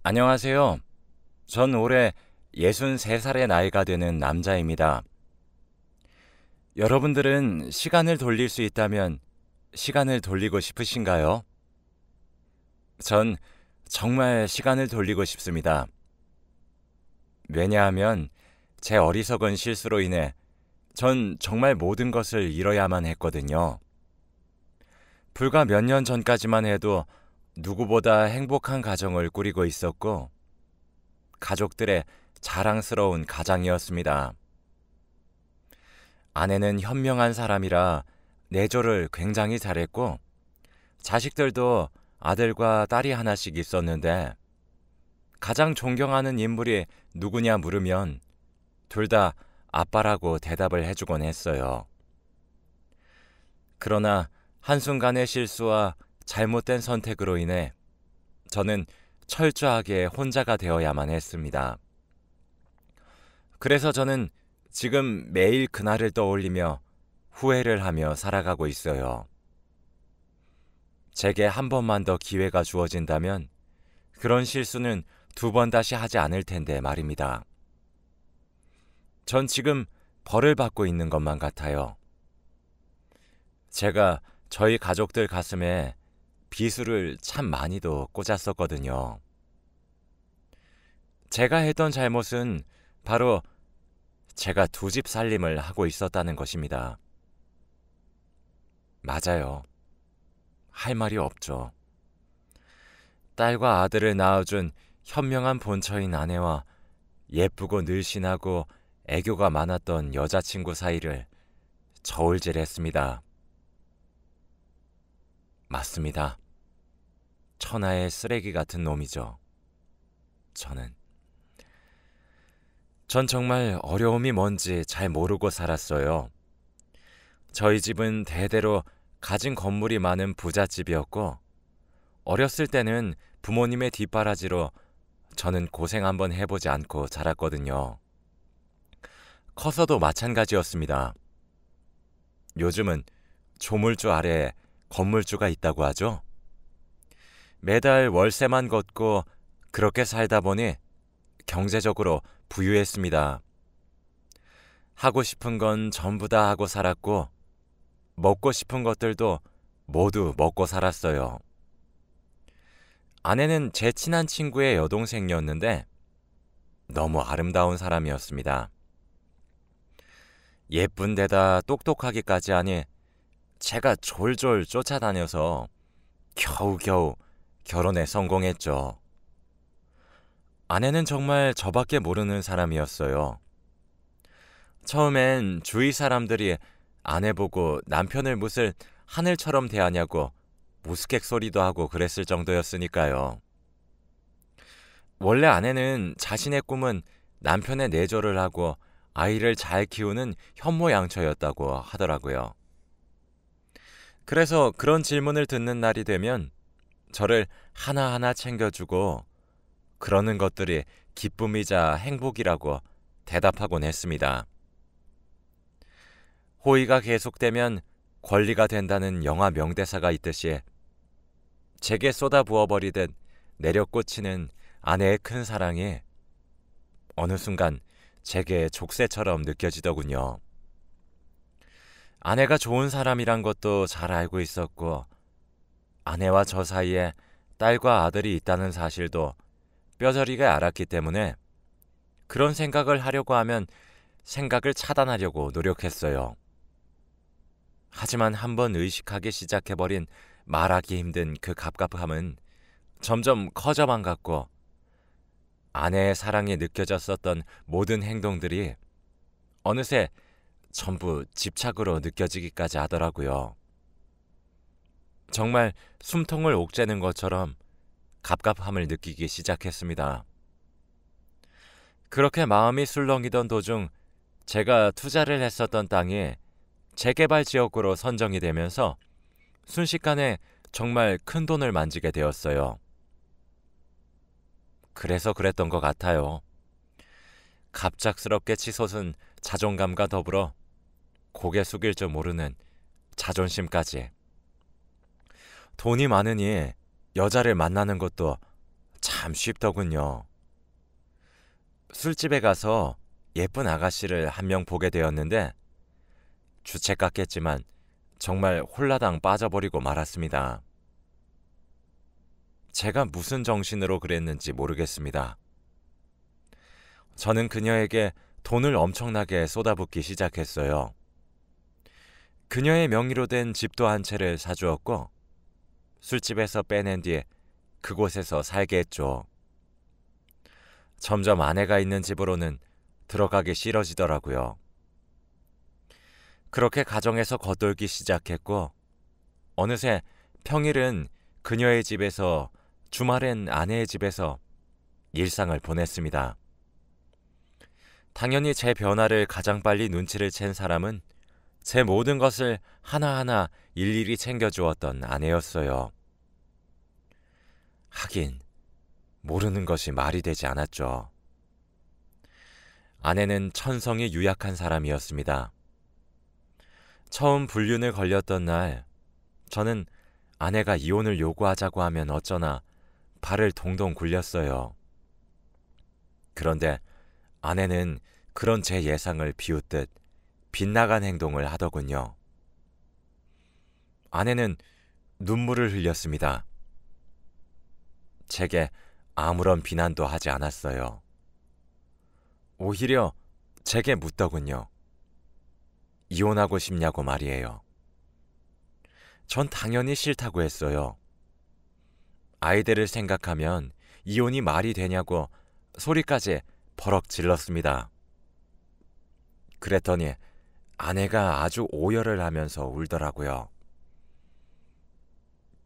안녕하세요. 전 올해 63살의 나이가 되는 남자입니다. 여러분들은 시간을 돌릴 수 있다면 시간을 돌리고 싶으신가요? 전 정말 시간을 돌리고 싶습니다. 왜냐하면 제 어리석은 실수로 인해 전 정말 모든 것을 잃어야만 했거든요. 불과 몇 년 전까지만 해도 누구보다 행복한 가정을 꾸리고 있었고, 가족들의 자랑스러운 가장이었습니다. 아내는 현명한 사람이라 내조를 굉장히 잘했고, 자식들도 아들과 딸이 하나씩 있었는데, 가장 존경하는 인물이 누구냐 물으면 둘 다 아빠라고 대답을 해주곤 했어요. 그러나 한순간의 실수와 잘못된 선택으로 인해 저는 철저하게 혼자가 되어야만 했습니다. 그래서 저는 지금 매일 그날을 떠올리며 후회를 하며 살아가고 있어요. 제게 한 번만 더 기회가 주어진다면 그런 실수는 두 번 다시 하지 않을 텐데 말입니다. 전 지금 벌을 받고 있는 것만 같아요. 제가 저희 가족들 가슴에 비수를 참 많이도 꽂았었거든요. 제가 했던 잘못은 바로 제가 두 집 살림을 하고 있었다는 것입니다. 맞아요. 할 말이 없죠. 딸과 아들을 낳아준 현명한 본처인 아내와 예쁘고 늘씬하고 애교가 많았던 여자친구 사이를 저울질했습니다. 맞습니다. 천하의 쓰레기 같은 놈이죠. 전 정말 어려움이 뭔지 잘 모르고 살았어요. 저희 집은 대대로 가진 건물이 많은 부잣집이었고, 어렸을 때는 부모님의 뒷바라지로 저는 고생 한번 해보지 않고 자랐거든요. 커서도 마찬가지였습니다. 요즘은 조물주 아래에 건물주가 있다고 하죠. 매달 월세만 걷고 그렇게 살다 보니 경제적으로 부유했습니다. 하고 싶은 건 전부 다 하고 살았고, 먹고 싶은 것들도 모두 먹고 살았어요. 아내는 제 친한 친구의 여동생이었는데 너무 아름다운 사람이었습니다. 예쁜 데다 똑똑하기까지 하니 제가 졸졸 쫓아다녀서 겨우겨우 결혼에 성공했죠. 아내는 정말 저밖에 모르는 사람이었어요. 처음엔 주위 사람들이 아내 보고 남편을 무슨 하늘처럼 대하냐고 무스객 소리도 하고 그랬을 정도였으니까요. 원래 아내는 자신의 꿈은 남편의 내조를 하고 아이를 잘 키우는 현모양처였다고 하더라고요. 그래서 그런 질문을 듣는 날이 되면 저를 하나하나 챙겨주고 그러는 것들이 기쁨이자 행복이라고 대답하곤 했습니다. 호의가 계속되면 권리가 된다는 영화 명대사가 있듯이 제게 쏟아부어버리듯 내려꽂히는 아내의 큰 사랑이 어느 순간 제게 족쇄처럼 느껴지더군요. 아내가 좋은 사람이란 것도 잘 알고 있었고, 아내와 저 사이에 딸과 아들이 있다는 사실도 뼈저리게 알았기 때문에 그런 생각을 하려고 하면 생각을 차단하려고 노력했어요. 하지만 한번 의식하기 시작해버린 말하기 힘든 그 갑갑함은 점점 커져만 갔고, 아내의 사랑이 느껴졌었던 모든 행동들이 어느새 전부 집착으로 느껴지기까지 하더라고요. 정말 숨통을 옥죄는 것처럼 갑갑함을 느끼기 시작했습니다. 그렇게 마음이 술렁이던 도중 제가 투자를 했었던 땅이 재개발 지역으로 선정이 되면서 순식간에 정말 큰 돈을 만지게 되었어요. 그래서 그랬던 것 같아요. 갑작스럽게 치솟은 자존감과 더불어 고개 숙일 줄 모르는 자존심까지. 돈이 많으니 여자를 만나는 것도 참 참 쉽더군요. 술집에 가서 예쁜 아가씨를 한 명 보게 되었는데 주책 같겠지만 정말 홀라당 빠져버리고 말았습니다. 제가 무슨 정신으로 그랬는지 모르겠습니다. 저는 그녀에게 돈을 엄청나게 쏟아붓기 시작했어요. 그녀의 명의로 된 집도 한 채를 사주었고 술집에서 빼낸 뒤에 그곳에서 살게 했죠. 점점 아내가 있는 집으로는 들어가기 싫어지더라고요. 그렇게 가정에서 겉돌기 시작했고 어느새 평일은 그녀의 집에서 주말엔 아내의 집에서 일상을 보냈습니다. 당연히 제 변화를 가장 빨리 눈치를 챈 사람은 제 모든 것을 하나하나 일일이 챙겨주었던 아내였어요. 하긴 모르는 것이 말이 되지 않았죠. 아내는 천성이 유약한 사람이었습니다. 처음 불륜을 걸렸던 날 저는 아내가 이혼을 요구하자고 하면 어쩌나 발을 동동 굴렸어요. 그런데 아내는 그런 제 예상을 비웃듯 빗나간 행동을 하더군요. 아내는 눈물을 흘렸습니다. 제게 아무런 비난도 하지 않았어요. 오히려 제게 묻더군요. 이혼하고 싶냐고 말이에요. 전 당연히 싫다고 했어요. 아이들을 생각하면 이혼이 말이 되냐고 소리까지 버럭 질렀습니다. 그랬더니 아내가 아주 오열을 하면서 울더라고요.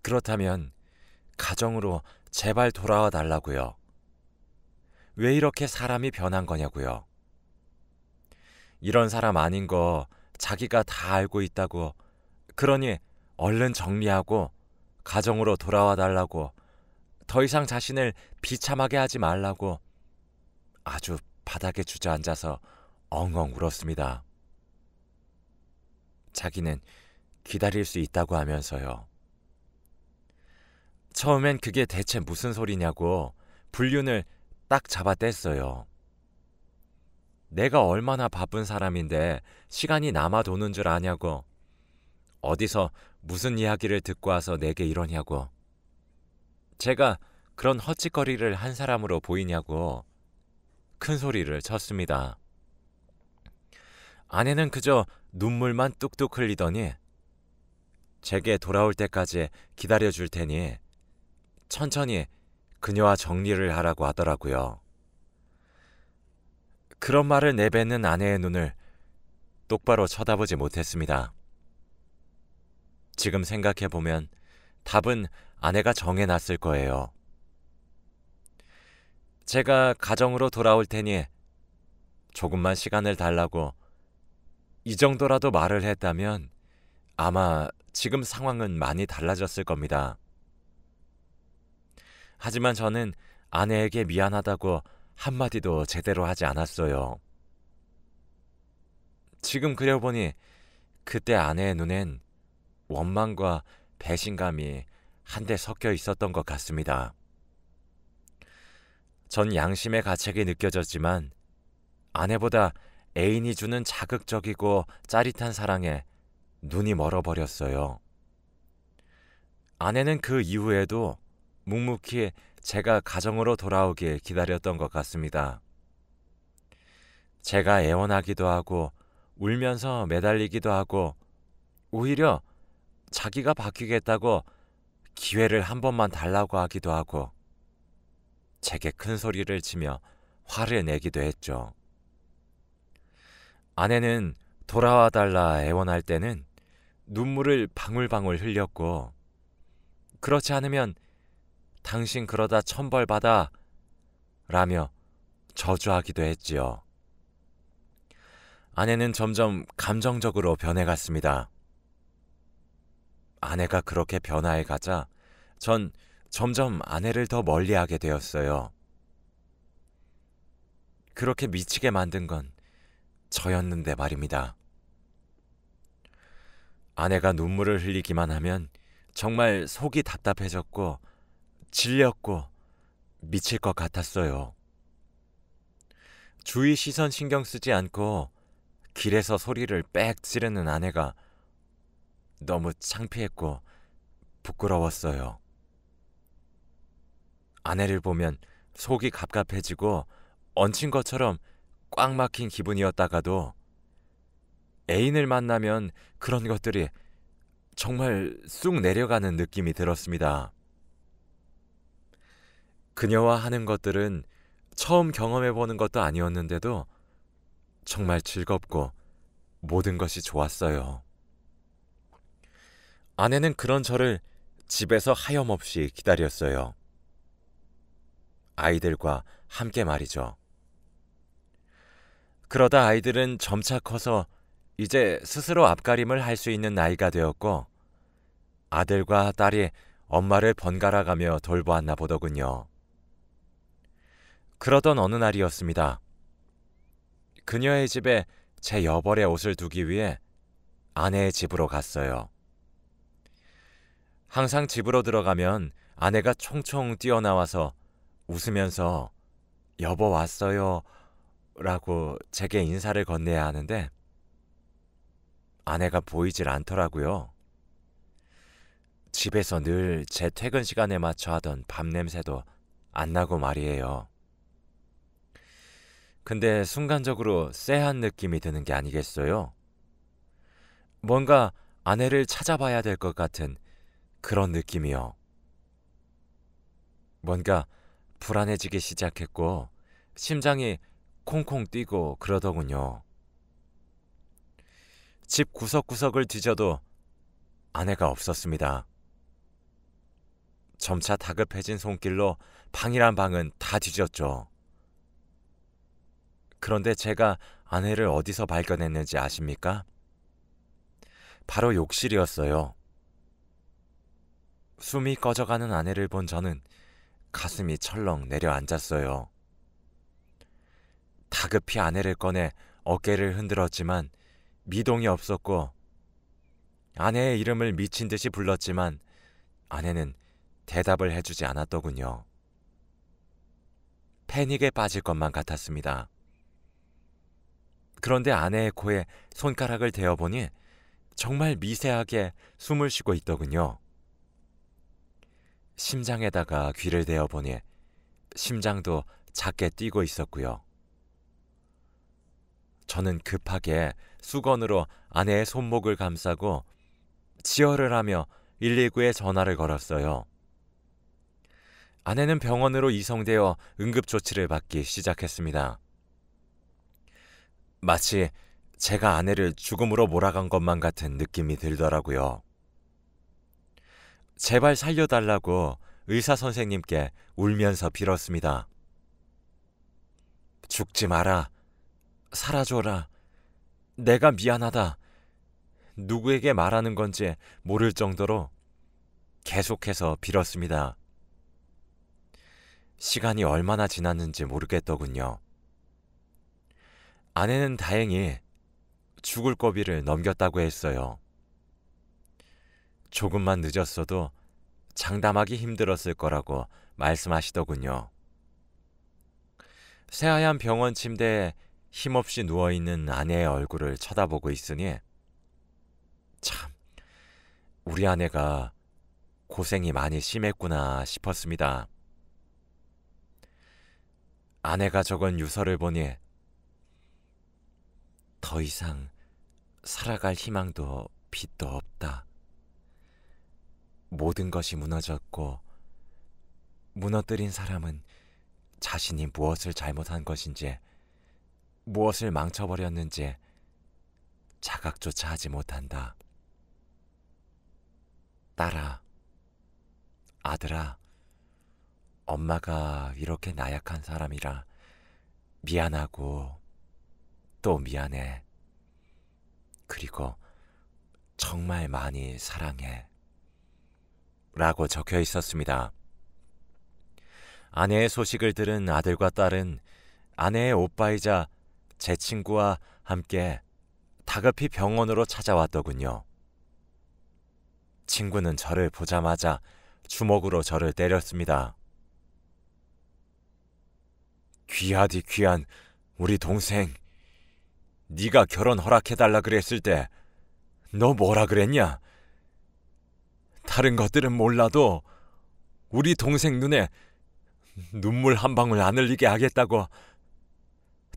그렇다면 가정으로 제발 돌아와 달라고요. 왜 이렇게 사람이 변한 거냐고요. 이런 사람 아닌 거 자기가 다 알고 있다고, 그러니 얼른 정리하고 가정으로 돌아와 달라고, 더 이상 자신을 비참하게 하지 말라고 아주 바닥에 주저앉아서 엉엉 울었습니다. 자기는 기다릴 수 있다고 하면서요. 처음엔 그게 대체 무슨 소리냐고 불륜을 딱 잡아뗐어요. 내가 얼마나 바쁜 사람인데 시간이 남아 도는 줄 아냐고, 어디서 무슨 이야기를 듣고 와서 내게 이러냐고, 제가 그런 헛짓거리를 한 사람으로 보이냐고 큰 소리를 쳤습니다. 아내는 그저 눈물만 뚝뚝 흘리더니 제게 돌아올 때까지 기다려줄 테니 천천히 그녀와 정리를 하라고 하더라고요. 그런 말을 내뱉는 아내의 눈을 똑바로 쳐다보지 못했습니다. 지금 생각해보면 답은 아내가 정해놨을 거예요. 제가 가정으로 돌아올 테니 조금만 시간을 달라고 이 정도라도 말을 했다면 아마 지금 상황은 많이 달라졌을 겁니다. 하지만 저는 아내에게 미안하다고 한마디도 제대로 하지 않았어요. 지금 그려보니 그때 아내의 눈엔 원망과 배신감이 한데 섞여 있었던 것 같습니다. 전 양심의 가책이 느껴졌지만 아내보다 애인이 주는 자극적이고 짜릿한 사랑에 눈이 멀어버렸어요. 아내는 그 이후에도 묵묵히 제가 가정으로 돌아오길 기다렸던 것 같습니다. 제가 애원하기도 하고 울면서 매달리기도 하고 오히려 자기가 바뀌겠다고 기회를 한 번만 달라고 하기도 하고 제게 큰 소리를 치며 화를 내기도 했죠. 아내는 돌아와 달라 애원할 때는 눈물을 방울방울 흘렸고, 그렇지 않으면 당신 그러다 천벌받아 라며 저주하기도 했지요. 아내는 점점 감정적으로 변해갔습니다. 아내가 그렇게 변화해가자 전 점점 아내를 더 멀리하게 되었어요. 그렇게 미치게 만든 건 저였는데 말입니다. 아내가 눈물을 흘리기만 하면 정말 속이 답답해졌고 질렸고 미칠 것 같았어요. 주위 시선 신경 쓰지 않고 길에서 소리를 빽 지르는 아내가 너무 창피했고 부끄러웠어요. 아내를 보면 속이 갑갑해지고 얹힌 것처럼 꽉 막힌 기분이었다가도 애인을 만나면 그런 것들이 정말 쑥 내려가는 느낌이 들었습니다. 그녀와 하는 것들은 처음 경험해보는 것도 아니었는데도 정말 즐겁고 모든 것이 좋았어요. 아내는 그런 저를 집에서 하염없이 기다렸어요. 아이들과 함께 말이죠. 그러다 아이들은 점차 커서 이제 스스로 앞가림을 할 수 있는 나이가 되었고 아들과 딸이 엄마를 번갈아가며 돌보았나 보더군요. 그러던 어느 날이었습니다. 그녀의 집에 제 여벌의 옷을 두기 위해 아내의 집으로 갔어요. 항상 집으로 들어가면 아내가 총총 뛰어나와서 웃으면서 여보 왔어요 라고 제게 인사를 건네야 하는데 아내가 보이질 않더라고요. 집에서 늘 제 퇴근 시간에 맞춰 하던 밥 냄새도 안 나고 말이에요. 근데 순간적으로 쎄한 느낌이 드는 게 아니겠어요? 뭔가 아내를 찾아봐야 될 것 같은 그런 느낌이요. 뭔가 불안해지기 시작했고 심장이 콩콩 뛰고 그러더군요. 집 구석구석을 뒤져도 아내가 없었습니다. 점차 다급해진 손길로 방이란 방은 다 뒤졌죠. 그런데 제가 아내를 어디서 발견했는지 아십니까? 바로 욕실이었어요. 숨이 꺼져가는 아내를 본 저는 가슴이 철렁 내려앉았어요. 다급히 아내를 꺼내 어깨를 흔들었지만 미동이 없었고 아내의 이름을 미친 듯이 불렀지만 아내는 대답을 해주지 않았더군요. 패닉에 빠질 것만 같았습니다. 그런데 아내의 코에 손가락을 대어보니 정말 미세하게 숨을 쉬고 있더군요. 심장에다가 귀를 대어보니 심장도 작게 뛰고 있었고요. 저는 급하게 수건으로 아내의 손목을 감싸고 지혈을 하며 119에 전화를 걸었어요. 아내는 병원으로 이송되어 응급조치를 받기 시작했습니다. 마치 제가 아내를 죽음으로 몰아간 것만 같은 느낌이 들더라고요. 제발 살려달라고 의사 선생님께 울면서 빌었습니다. 죽지 마라. 살아줘라. 내가 미안하다. 누구에게 말하는 건지 모를 정도로 계속해서 빌었습니다. 시간이 얼마나 지났는지 모르겠더군요. 아내는 다행히 죽을 고비를 넘겼다고 했어요. 조금만 늦었어도 장담하기 힘들었을 거라고 말씀하시더군요. 새하얀 병원 침대에 힘없이 누워있는 아내의 얼굴을 쳐다보고 있으니 참, 우리 아내가 고생이 많이 심했구나 싶었습니다. 아내가 적은 유서를 보니 더 이상 살아갈 희망도 빛도 없다. 모든 것이 무너졌고 무너뜨린 사람은 자신이 무엇을 잘못한 것인지 무엇을 망쳐버렸는지 자각조차 하지 못한다. 딸아, 아들아, 엄마가 이렇게 나약한 사람이라 미안하고 또 미안해. 그리고 정말 많이 사랑해. 라고 적혀 있었습니다. 아내의 소식을 들은 아들과 딸은 아내의 오빠이자 제 친구와 함께 다급히 병원으로 찾아왔더군요. 친구는 저를 보자마자 주먹으로 저를 때렸습니다. 귀하디 귀한 우리 동생, 네가 결혼 허락해달라 그랬을 때 너 뭐라 그랬냐? 다른 것들은 몰라도 우리 동생 눈에 눈물 한 방울 안 흘리게 하겠다고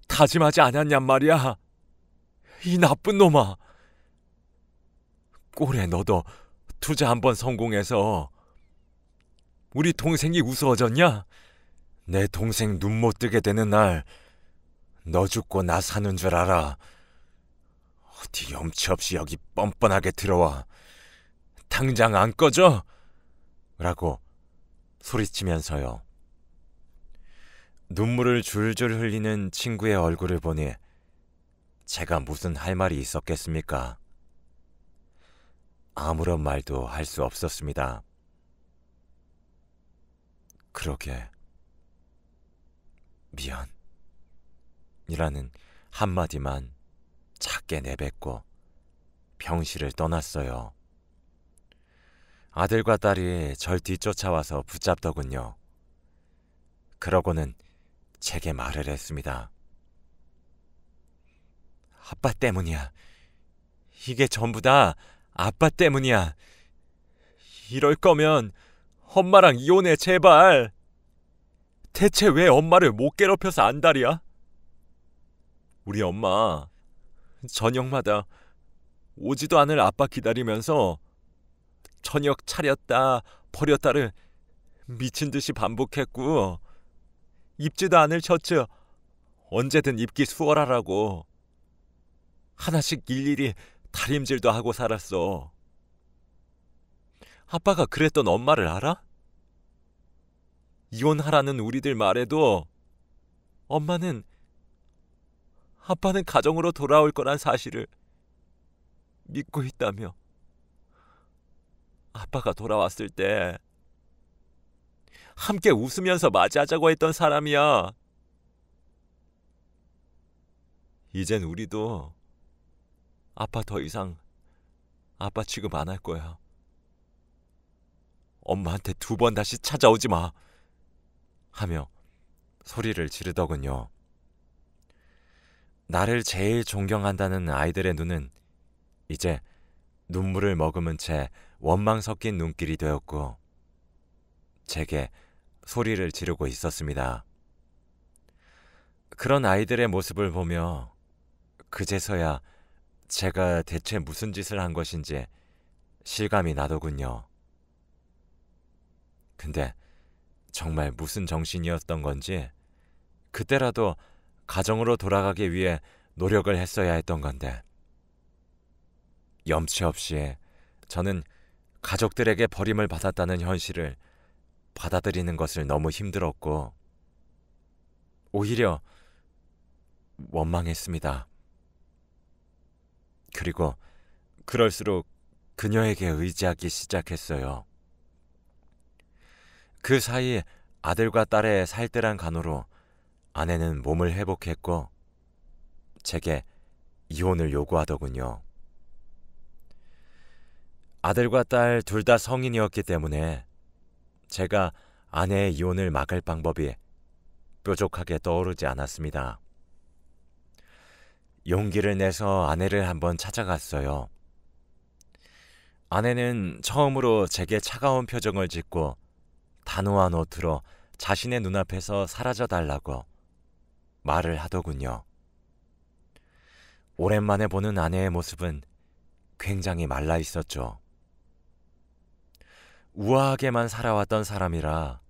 다짐하지 않았냔 말이야. 이 나쁜 놈아. 꼴에 너도 투자 한번 성공해서 우리 동생이 우스워졌냐? 내 동생 눈 못 뜨게 되는 날 너 죽고 나 사는 줄 알아. 어디 염치 없이 여기 뻔뻔하게 들어와. 당장 안 꺼져? 라고 소리치면서요. 눈물을 줄줄 흘리는 친구의 얼굴을 보니 제가 무슨 할 말이 있었겠습니까? 아무런 말도 할 수 없었습니다. 그러게, 미안 이라는 한마디만 작게 내뱉고 병실을 떠났어요. 아들과 딸이 절 뒤쫓아와서 붙잡더군요. 그러고는 제게 말을 했습니다. 아빠 때문이야. 이게 전부 다 아빠 때문이야. 이럴 거면 엄마랑 이혼해, 제발. 대체 왜 엄마를 못 괴롭혀서 안달이야? 우리 엄마 저녁마다 오지도 않을 아빠 기다리면서 저녁 차렸다 버렸다를 미친 듯이 반복했고, 입지도 않을 셔츠 언제든 입기 수월하라고 하나씩 일일이 다림질도 하고 살았어. 아빠가 그랬던 엄마를 알아? 이혼하라는 우리들 말에도 아빠는 가정으로 돌아올 거란 사실을 믿고 있다며. 아빠가 돌아왔을 때 함께 웃으면서 맞이하자고 했던 사람이야. 이젠 우리도 아빠 더 이상 아빠 취급 안 할 거야. 엄마한테 2번 다시 찾아오지 마. 하며 소리를 지르더군요. 나를 제일 존경한다는 아이들의 눈은 이제 눈물을 머금은 채 원망 섞인 눈길이 되었고, 제게 소리를 지르고 있었습니다. 그런 아이들의 모습을 보며 그제서야 제가 대체 무슨 짓을 한 것인지 실감이 나더군요. 근데 정말 무슨 정신이었던 건지 그때라도 가정으로 돌아가기 위해 노력을 했어야 했던 건데, 염치 없이 저는 가족들에게 버림을 받았다는 현실을 받아들이는 것을 너무 힘들었고 오히려 원망했습니다. 그리고 그럴수록 그녀에게 의지하기 시작했어요. 그 사이 아들과 딸의 살뜰한 간호로 아내는 몸을 회복했고 제게 이혼을 요구하더군요. 아들과 딸 둘 다 성인이었기 때문에 제가 아내의 이혼을 막을 방법이 뾰족하게 떠오르지 않았습니다. 용기를 내서 아내를 한번 찾아갔어요. 아내는 처음으로 제게 차가운 표정을 짓고 단호한 노트로 자신의 눈앞에서 사라져달라고 말을 하더군요. 오랜만에 보는 아내의 모습은 굉장히 말라 있었죠. 우아하게만 살아왔던 사람이라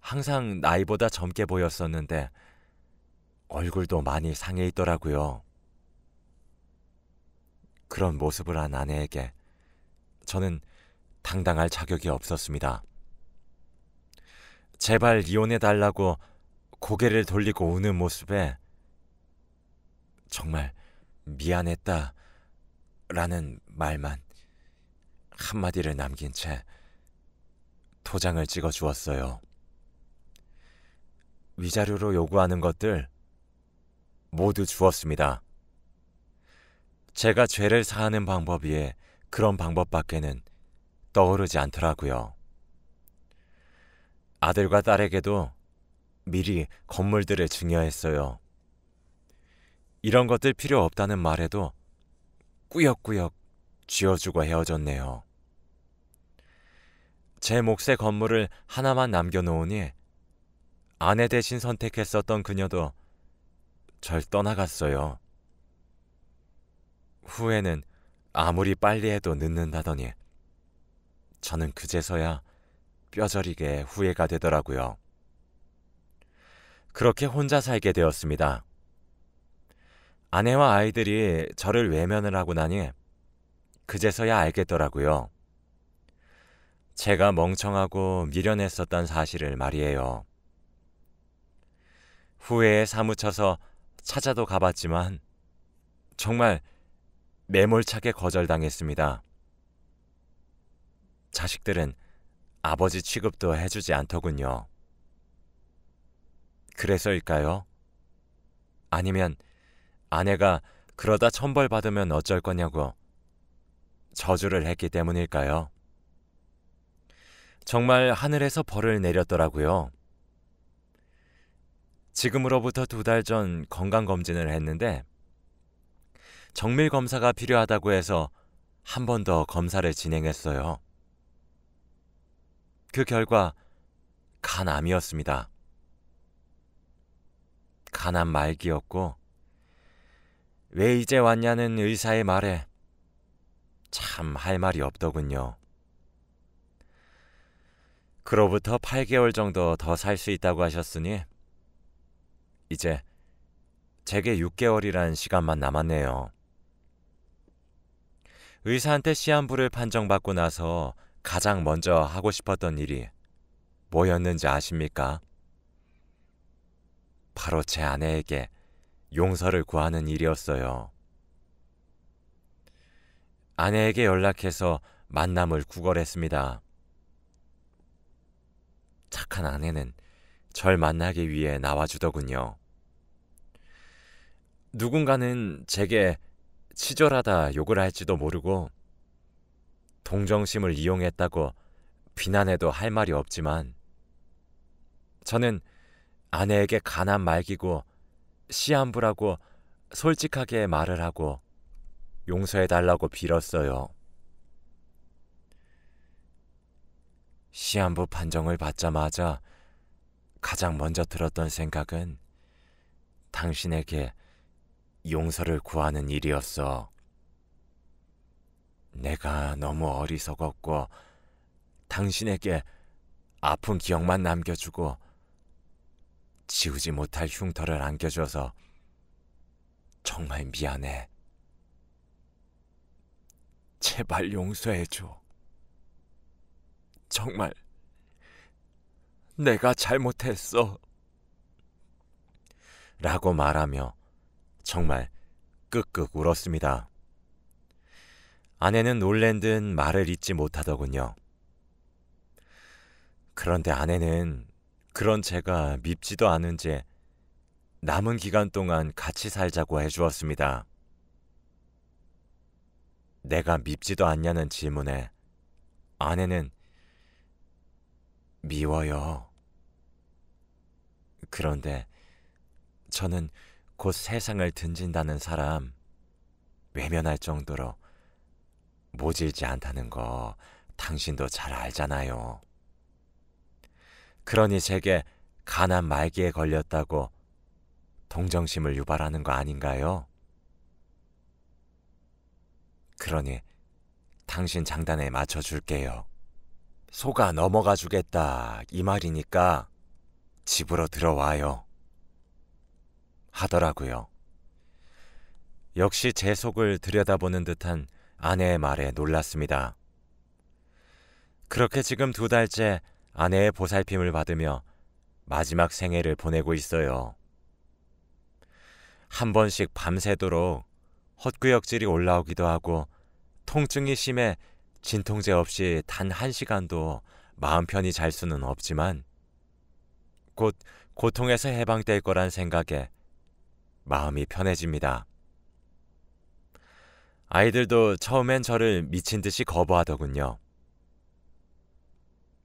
항상 나이보다 젊게 보였었는데 얼굴도 많이 상해 있더라고요. 그런 모습을 한 아내에게 저는 당당할 자격이 없었습니다. 제발 이혼해달라고 고개를 돌리고 우는 모습에 정말 미안했다 라는 말만 한마디를 남긴 채 도장을 찍어 주었어요. 위자료로 요구하는 것들 모두 주었습니다. 제가 죄를 사하는 방법이 그런 방법밖에는 떠오르지 않더라고요. 아들과 딸에게도 미리 건물들을 증여했어요. 이런 것들 필요 없다는 말에도 꾸역꾸역 쥐어주고 헤어졌네요. 제 몫의 건물을 하나만 남겨놓으니 아내 대신 선택했었던 그녀도 절 떠나갔어요. 후회는 아무리 빨리 해도 늦는다더니 저는 그제서야 뼈저리게 후회가 되더라고요. 그렇게 혼자 살게 되었습니다. 아내와 아이들이 저를 외면을 하고 나니 그제서야 알겠더라고요. 제가 멍청하고 미련했었던 사실을 말이에요. 후회에 사무쳐서 찾아도 가봤지만 정말 매몰차게 거절당했습니다. 자식들은 아버지 취급도 해주지 않더군요. 그래서일까요? 아니면 아내가 그러다 천벌받으면 어쩔 거냐고 저주를 했기 때문일까요? 정말 하늘에서 벌을 내렸더라고요. 지금으로부터 2달 전 건강검진을 했는데 정밀 검사가 필요하다고 해서 한 번 더 검사를 진행했어요. 그 결과 간암이었습니다. 간암 말기였고 왜 이제 왔냐는 의사의 말에 참 할 말이 없더군요. 그로부터 8개월 정도 더 살 수 있다고 하셨으니 이제 제게 6개월이란 시간만 남았네요. 의사한테 시한부를 판정받고 나서 가장 먼저 하고 싶었던 일이 뭐였는지 아십니까? 바로 제 아내에게 용서를 구하는 일이었어요. 아내에게 연락해서 만남을 구걸했습니다. 착한 아내는 절 만나기 위해 나와주더군요. 누군가는 제게 치졸하다 욕을 할지도 모르고 동정심을 이용했다고 비난해도 할 말이 없지만 저는 아내에게 간암 말기고 시한부라고 솔직하게 말을 하고 용서해달라고 빌었어요. 시한부 판정을 받자마자 가장 먼저 들었던 생각은 당신에게 용서를 구하는 일이었어. 내가 너무 어리석었고 당신에게 아픈 기억만 남겨주고 지우지 못할 흉터를 안겨줘서 정말 미안해. 제발 용서해줘. 정말 내가 잘못했어. 라고 말하며 정말 끄끄 울었습니다. 아내는 놀란 듯 말을 잇지 못하더군요. 그런데 아내는 그런 제가 밉지도 않은지 남은 기간 동안 같이 살자고 해주었습니다. 내가 밉지도 않냐는 질문에 아내는 미워요. 그런데 저는 곧 세상을 등진다는 사람 외면할 정도로 모질지 않다는 거 당신도 잘 알잖아요. 그러니 제게 간암 말기에 걸렸다고 동정심을 유발하는 거 아닌가요? 그러니 당신 장단에 맞춰줄게요. 속아 넘어가 주겠다 이 말이니까 집으로 들어와요. 하더라고요. 역시 제 속을 들여다보는 듯한 아내의 말에 놀랐습니다. 그렇게 지금 2달째 아내의 보살핌을 받으며 마지막 생애를 보내고 있어요. 한 번씩 밤새도록 헛구역질이 올라오기도 하고 통증이 심해 진통제 없이 단 1시간도 마음 편히 잘 수는 없지만 곧 고통에서 해방될 거란 생각에 마음이 편해집니다. 아이들도 처음엔 저를 미친 듯이 거부하더군요.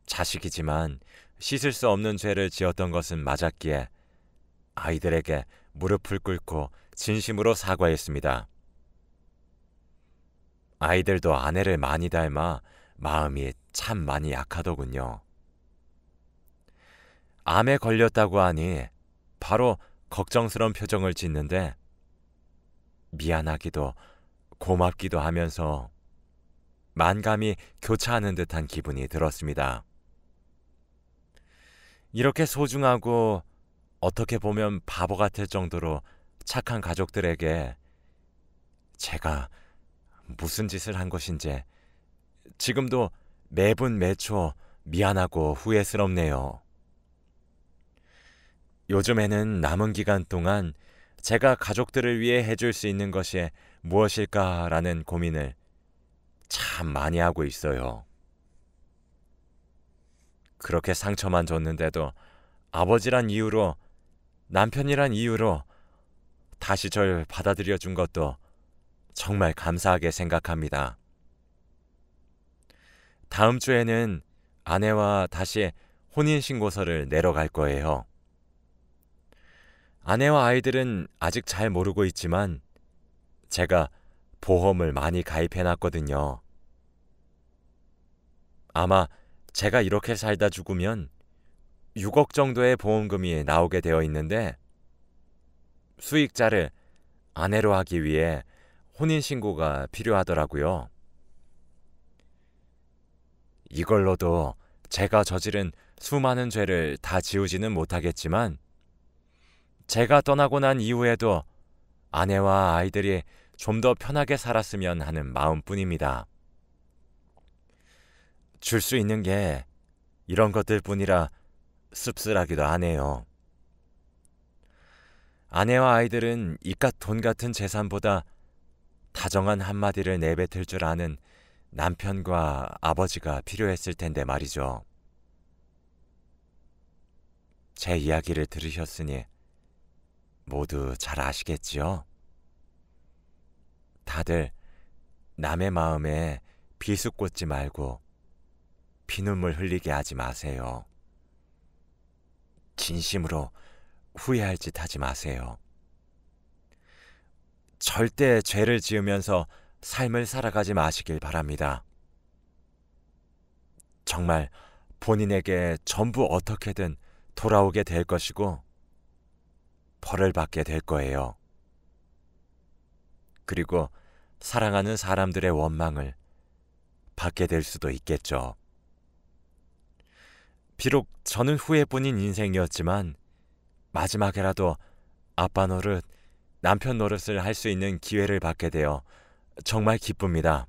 자식이지만 씻을 수 없는 죄를 지었던 것은 맞았기에 아이들에게 무릎을 꿇고 진심으로 사과했습니다. 아이들도 아내를 많이 닮아 마음이 참 많이 약하더군요. 암에 걸렸다고 하니 바로 걱정스러운 표정을 짓는데 미안하기도 고맙기도 하면서 만감이 교차하는 듯한 기분이 들었습니다. 이렇게 소중하고 어떻게 보면 바보 같을 정도로 착한 가족들에게 제가 무슨 짓을 한 것인지 지금도 매분 매초 미안하고 후회스럽네요. 요즘에는 남은 기간 동안 제가 가족들을 위해 해줄 수 있는 것이 무엇일까라는 고민을 참 많이 하고 있어요. 그렇게 상처만 줬는데도 아버지란 이유로, 남편이란 이유로 다시 절 받아들여 준 것도 정말 감사하게 생각합니다. 다음 주에는 아내와 다시 혼인신고서를 내러 갈 거예요. 아내와 아이들은 아직 잘 모르고 있지만 제가 보험을 많이 가입해 놨거든요. 아마 제가 이렇게 살다 죽으면 6억 정도의 보험금이 나오게 되어 있는데 수익자를 아내로 하기 위해 혼인신고가 필요하더라고요. 이걸로도 제가 저지른 수많은 죄를 다 지우지는 못하겠지만 제가 떠나고 난 이후에도 아내와 아이들이 좀 더 편하게 살았으면 하는 마음뿐입니다. 줄 수 있는 게 이런 것들 뿐이라 씁쓸하기도 하네요. 아내와 아이들은 이깟 돈 같은 재산보다 다정한 한마디를 내뱉을 줄 아는 남편과 아버지가 필요했을 텐데 말이죠. 제 이야기를 들으셨으니 모두 잘 아시겠지요? 다들 남의 마음에 비수꽂지 말고 피눈물 흘리게 하지 마세요. 진심으로 후회할 짓 하지 마세요. 절대 죄를 지으면서 삶을 살아가지 마시길 바랍니다. 정말 본인에게 전부 어떻게든 돌아오게 될 것이고 벌을 받게 될 거예요. 그리고 사랑하는 사람들의 원망을 받게 될 수도 있겠죠. 비록 저는 후회뿐인 인생이었지만 마지막에라도 아빠 노릇, 남편 노릇을 할 수 있는 기회를 받게 되어 정말 기쁩니다.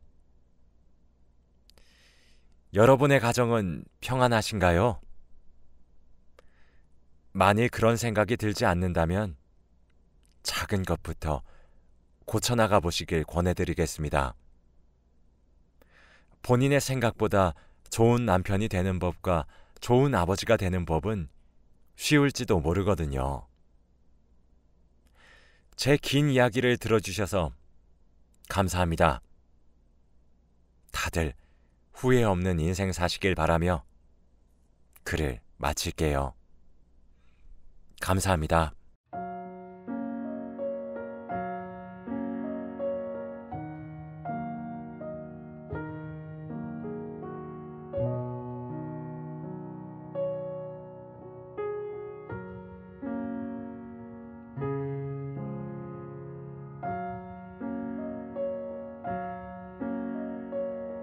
여러분의 가정은 평안하신가요? 만일 그런 생각이 들지 않는다면 작은 것부터 고쳐나가 보시길 권해드리겠습니다. 본인의 생각보다 좋은 남편이 되는 법과 좋은 아버지가 되는 법은 쉬울지도 모르거든요. 제 긴 이야기를 들어주셔서 감사합니다. 다들 후회 없는 인생 사시길 바라며 글을 마칠게요. 감사합니다.